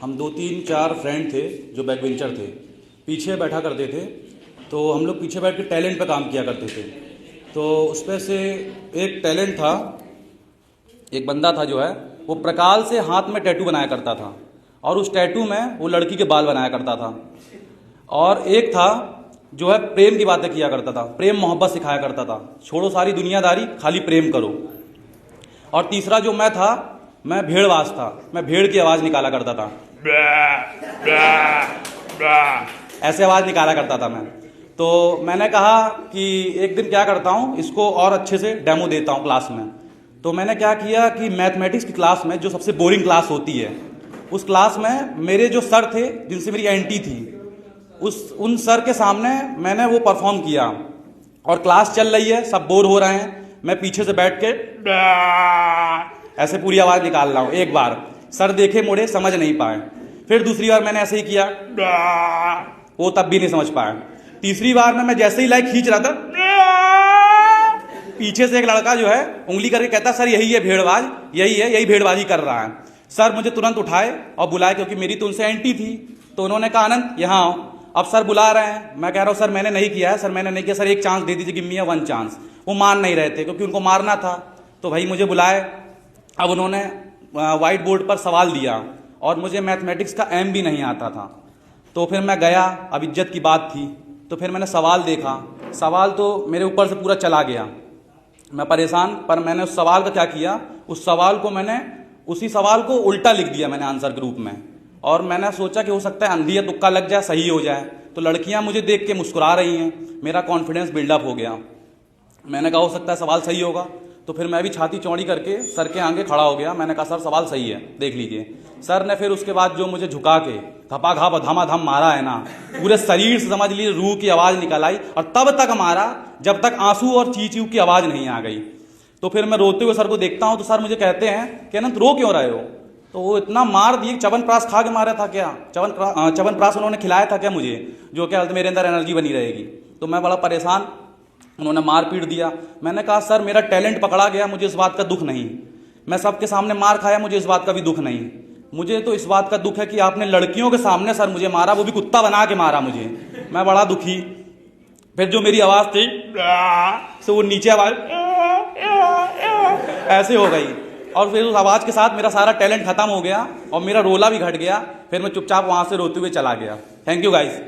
हम 2-3-4 फ्रेंड थे जो बैक बेंचर थे, पीछे बैठा करते थे। तो हम लोग पीछे बैठ के टैलेंट पे काम किया करते थे। तो उसमें से एक टैलेंट था, एक बंदा था जो है वो प्रकाल से हाथ में टैटू बनाया करता था और उस टैटू में वो लड़की के बाल बनाया करता था। और एक था जो है प्रेम की बातें किया करता था, प्रेम मोहब्बत सिखाया करता था, छोड़ो सारी दुनियादारी खाली प्रेम करो। और तीसरा जो मैं था, मैं भेड़बाज था, मैं भेड़ की आवाज़ निकाला करता था, ऐसे आवाज़ निकाला करता था मैं। तो मैंने कहा कि एक दिन क्या करता हूँ, इसको और अच्छे से डेमो देता हूँ क्लास में। तो मैंने क्या किया कि मैथमेटिक्स की क्लास में, जो सबसे बोरिंग क्लास होती है, उस क्लास में मेरे जो सर थे जिनसे मेरी एंटी थी, उन सर के सामने मैंने वो परफॉर्म किया। और क्लास चल रही है, सब बोर हो रहे हैं, मैं पीछे से बैठ के ऐसे पूरी आवाज़ निकाल रहा हूँ। एक बार सर देखे मुड़े, समझ नहीं पाए। फिर दूसरी बार मैंने ऐसे ही किया, वो तब भी नहीं समझ पाए। तीसरी बार में मैं जैसे ही लाइक खींच रहा था, पीछे से एक लड़का जो है उंगली करके कहता, सर यही है भेड़बाज, यही है, यही भेड़बाजी कर रहा है। सर मुझे तुरंत उठाए और बुलाए, क्योंकि मेरी तो उनसे एंटी थी। तो उन्होंने कहा, आनंद यहाँ आओ। अब सर बुला रहे हैं, मैं कह रहा हूँ सर मैंने नहीं किया है, सर मैंने नहीं किया, सर एक चांस दे दीजिए, गिव मी अ 1 चांस। वो मान नहीं रहे थे क्योंकि उनको मारना था। तो भाई मुझे बुलाए। अब उन्होंने व्हाइट बोर्ड पर सवाल दिया और मुझे मैथमेटिक्स का एम भी नहीं आता था। तो फिर मैं गया, अब इज्जत की बात थी, तो फिर मैंने सवाल देखा, सवाल तो मेरे ऊपर से पूरा चला गया, मैं परेशान। पर मैंने उस सवाल का क्या किया, उस सवाल को मैंने, उसी सवाल को उल्टा लिख दिया मैंने आंसर के रूप में। और मैंने सोचा कि हो सकता है अंधी या तुक्का लग जाए, सही हो जाए। तो लड़कियां मुझे देख के मुस्कुरा रही हैं, मेरा कॉन्फिडेंस बिल्डअप हो गया। मैंने कहा हो सकता है सवाल सही होगा। तो फिर मैं भी छाती चौड़ी करके सर के आगे खड़ा हो गया। मैंने कहा सर सवाल सही है, देख लीजिए। सर ने फिर उसके बाद जो मुझे झुका के धपाघप धमाधम मारा है ना, पूरे शरीर से समझ लीजिए रूह की आवाज़ निकल आई। और तब तक मारा जब तक आंसू और ची ची की आवाज़ नहीं आ गई। तो फिर मैं रोते हुए सर को देखता हूँ, तो सर मुझे कहते हैं कि अनंत रो क्यों रहे हो। तो वो इतना मार दिए, च्यवनप्राश खा के मारा था क्या, च्यवनप्राश उन्होंने खिलाया था क्या मुझे, जो क्या मेरे अंदर एनर्जी बनी रहेगी। तो मैं बड़ा परेशान, उन्होंने मार पीट दिया। मैंने कहा सर मेरा टैलेंट पकड़ा गया, मुझे इस बात का दुख नहीं। मैं सबके सामने मार खाया, मुझे इस बात का भी दुख नहीं। मुझे तो इस बात का दुख है कि आपने लड़कियों के सामने सर मुझे मारा, वो भी कुत्ता बना के मारा मुझे। मैं बड़ा दुखी। फिर जो मेरी आवाज़ थी तो वो नीचे आवाज़ ऐसे हो गई। और फिर उस आवाज़ के साथ मेरा सारा टैलेंट खत्म हो गया और मेरा रोला भी घट गया। फिर मैं चुपचाप वहाँ से रोते हुए चला गया। Thank you guys.